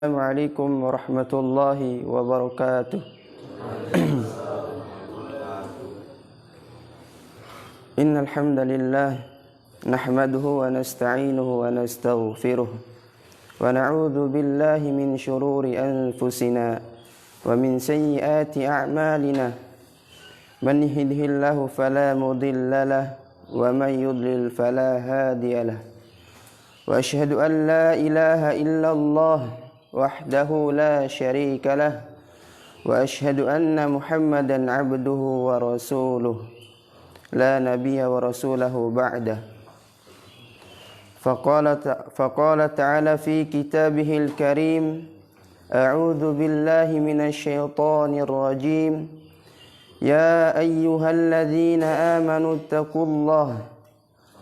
Assalamualaikum warahmatullahi wabarakatuh. Innal hamdalillah nahmaduhu wa nasta'inuhu wa nastaghfiruh wa na'udzu billahi min shururi anfusina wa min sayyiati a'malina. Man yahdihillahu fala mudilla lahu wa man yudlil fala hadiya lahu. Wa asyhadu an la ilaha illallah wahdahu la syarika lah wa asyhadu anna Muhammadan abduhu wa rasuluh la nabiyya wa rasulahu ba'dah. Faqala ta'ala fi kitabihil karim, a'udzu billahi minasy syaithanir rajim, ya ayyuhalladzina amanu taqullaha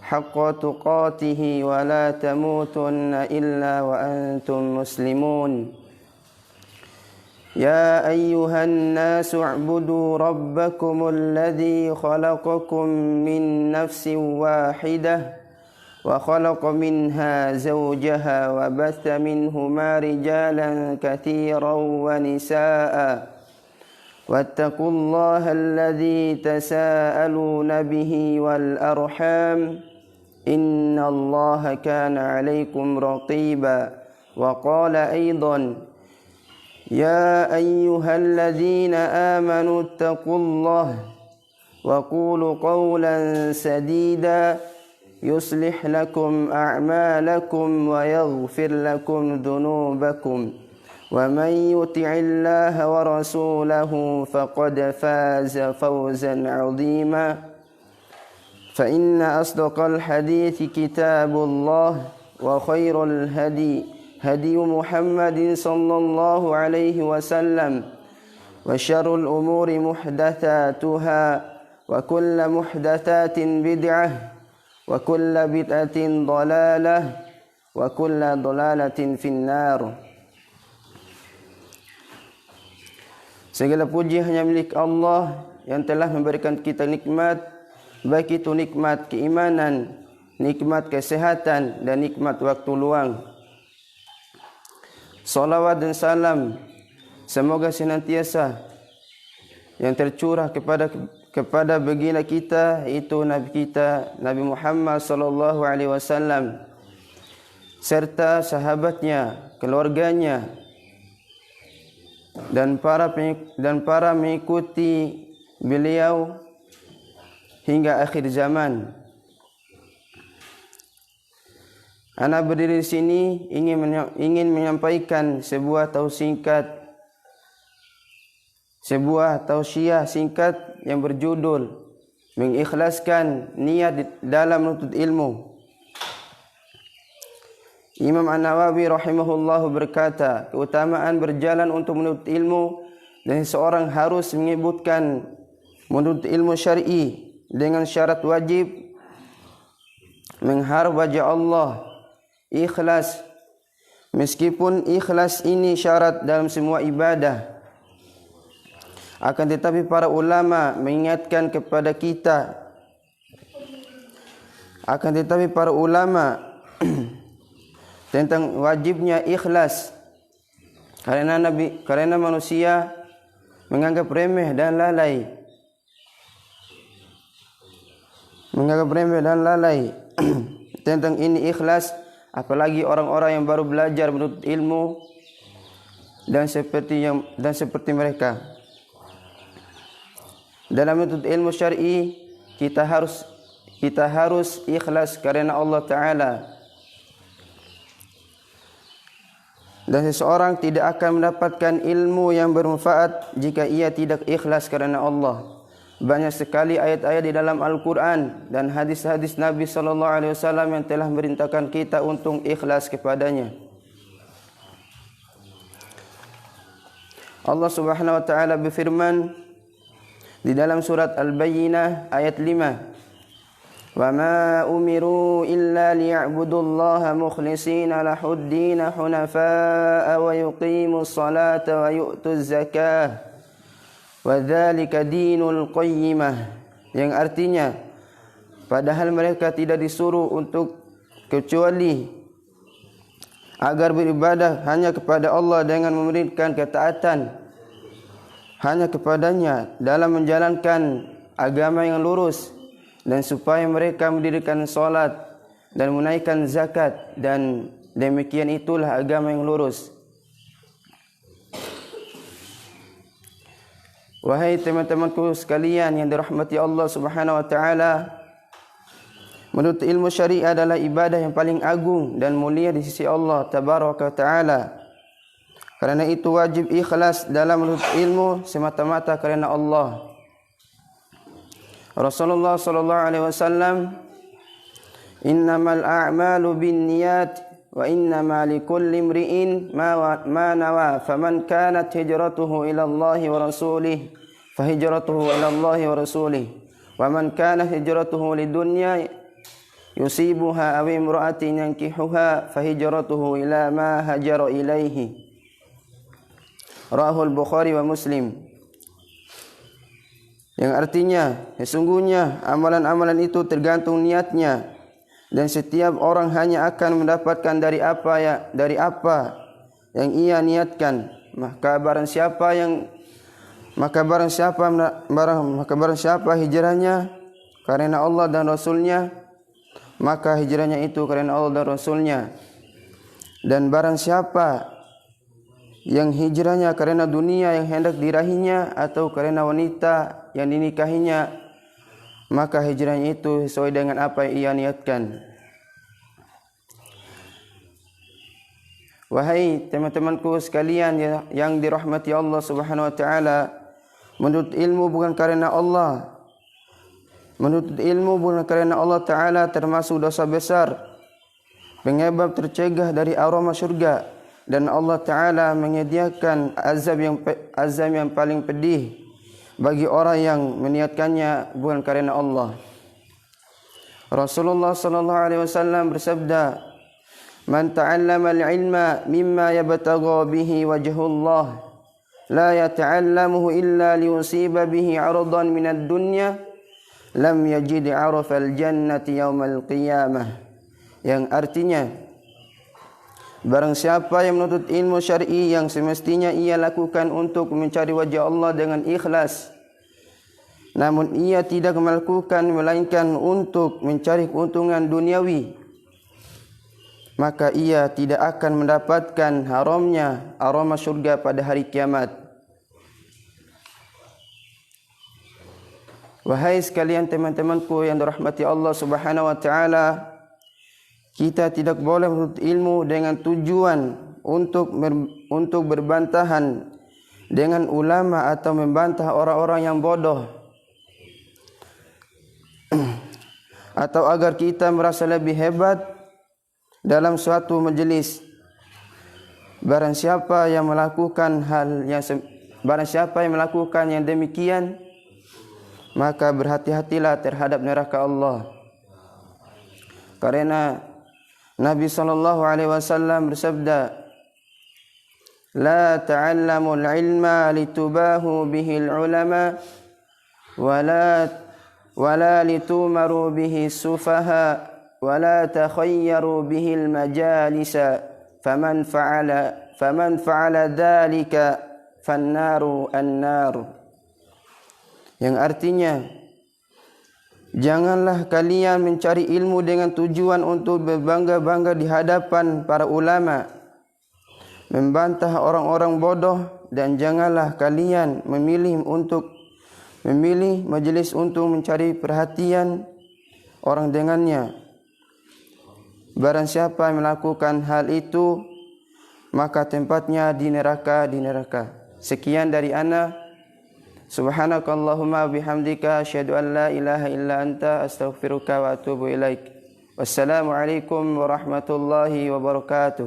haqqa tuqatih wa la tamutunna illa wa antum muslimun. Ya ayyuhan nasu u'budu rabbakumul ladzi khalaqakum min nafsin wahidah wa khalaqa minha zawjaha wa batha minhuma rijalan katsiran wa nisaa'a wattaqullaha alladzi tasaaluna bihi wal arham innallaha kana 'alaikum raqiba. Wa qala aidan, ya ayyuhalladzina amanu taqullaha wa qulu qawlan sadida yuslih lakum a'malakum wa yaghfir lakum dhunubakum wa man yuti'illaha wa rasulahu faqad faza fawzan 'azima. Fa inna asdaqal hadithi kitabullah wa khairul hadi Muhammadin sallallahu alaihi wasallam wa syarrul umuri muhdatsatuha wa kullu muhdatsatin bid'ah wa kullu bid'atin dhalalah wa kullu dhalalatin finnar. Segala puji hanya milik Allah yang telah memberikan kita nikmat, baik itu nikmat keimanan, nikmat kesehatan, dan nikmat waktu luang. Salawat dan salam semoga senantiasa yang tercurah kepada baginda kita, yaitu Nabi kita Nabi Muhammad sallallahu alaihi wasallam, serta sahabatnya, keluarganya, dan para mengikuti beliau hingga akhir zaman. Ana berdiri di sini ingin menyampaikan sebuah tausiah singkat yang berjudul mengikhlaskan niat dalam menuntut ilmu. Imam An-Nawawi rahimahullahu berkata, keutamaan berjalan untuk menuntut ilmu, dan seorang harus menyebutkan menuntut ilmu syar'i dengan syarat wajib mengharap wajah Allah, ikhlas. Meskipun ikhlas ini syarat dalam semua ibadah, akan tetapi para ulama mengingatkan kepada kita, tentang wajibnya ikhlas, karena manusia menganggap remeh dan lalai tentang ini ikhlas, apalagi orang-orang yang baru belajar menuntut ilmu dan seperti mereka. Dalam menuntut ilmu syar'i kita harus ikhlas karena Allah Ta'ala, dan seseorang tidak akan mendapatkan ilmu yang bermanfaat jika ia tidak ikhlas karena Allah. Banyak sekali ayat-ayat di dalam Al-Quran dan hadis-hadis Nabi sallallahu alaihi wasallam yang telah merintahkan kita untuk ikhlas kepadanya. Allah Subhanahu wa taala berfirman di dalam surat Al-Bayyinah ayat 5, "Wa ma umiru illa liya'budullaha mukhlishina lahud-din hunafa'a wa yuqimus salata wa yu'tuz zakah wa dzalika dinul qayyimah," yang artinya padahal mereka tidak disuruh untuk kecuali agar beribadah hanya kepada Allah dengan memberikan ketaatan hanya kepadanya dalam menjalankan agama yang lurus, dan supaya mereka mendirikan solat dan menunaikan zakat, dan demikian itulah agama yang lurus. Wahai teman-temanku sekalian yang dirahmati Allah Subhanahu wa taala, menurut ilmu syariah adalah ibadah yang paling agung dan mulia di sisi Allah Tabaraka wa taala. Karena itu wajib ikhlas dalam menuntut ilmu semata-mata karena Allah. Rasulullah sallallahu alaihi wasallam, "Innamal a'malu binniyat wa innama likulli imri'in ma nawa, faman kanat hijratuhu ila Allah wa rasulih fa hijratuhu ila Allah wa rasulih, wa man kana hijratuhu lidunya yusibuha aw imra'atin yankihuha fa hijratuhu ila ma hajara ilaihi." Rahul Bukhari wa Muslim. Yang artinya, sesungguhnya amalan-amalan itu tergantung niatnya, dan setiap orang hanya akan mendapatkan dari apa yang ia niatkan. Maka barang siapa hijrahnya karena Allah dan Rasulnya, maka hijrahnya itu karena Allah dan Rasulnya. Dan barang siapa yang hijrahnya karena dunia yang hendak dirahinya atau karena wanita yang dinikahinya, maka hijrahnya itu sesuai dengan apa yang ia niatkan. Wahai teman-temanku sekalian yang dirahmati Allah Subhanahu wa taala, menuntut ilmu bukan karena Allah. Menuntut ilmu bukan karena Allah taala termasuk dosa besar, penyebab tercegah dari aroma surga. Dan Allah Ta'ala menyediakan azab yang paling pedih bagi orang yang meniatkannya bukan karena Allah. Rasulullah sallallahu alaihi wasallam bersabda, "Man ta'allama al-ilma mimma yabtagha bihi wajhullah, la yata'allamuhu illa liyusiba bihi 'aradan min ad-dunya, lam yajid 'arafal jannati yaumal qiyamah." Yang artinya, barang siapa yang menuntut ilmu syar'i yang semestinya ia lakukan untuk mencari wajah Allah dengan ikhlas, namun ia tidak melakukan melainkan untuk mencari keuntungan duniawi, maka ia tidak akan mendapatkan haramnya aroma surga pada hari kiamat. Wahai sekalian teman-temanku yang dirahmati Allah Subhanahu wa taala, kita tidak boleh menuntut ilmu dengan tujuan untuk berbantahan dengan ulama atau membantah orang-orang yang bodoh, atau agar kita merasa lebih hebat dalam suatu majelis. Barang siapa yang melakukan yang demikian, maka berhati-hatilah terhadap neraka Allah. Karena Nabi sallallahu alaihi wasallam bersabda, "La ta'allamul ilma litubahu bihil ulama wala litumaru bihi sufaha wala takhayyaru bihil majalisa faman fa'ala dhalika fannaru an-nar." Yang artinya, janganlah kalian mencari ilmu dengan tujuan untuk berbangga-bangga di hadapan para ulama, membantah orang-orang bodoh, dan janganlah kalian memilih majelis untuk mencari perhatian orang dengannya. Barang siapa yang melakukan hal itu, maka tempatnya di neraka. Sekian dari ana. Subhanakallahumma bihamdika asyhadu an la ilaha illa anta astaghfiruka wa atubu ilaik. Wassalamualaikum warahmatullahi wabarakatuh.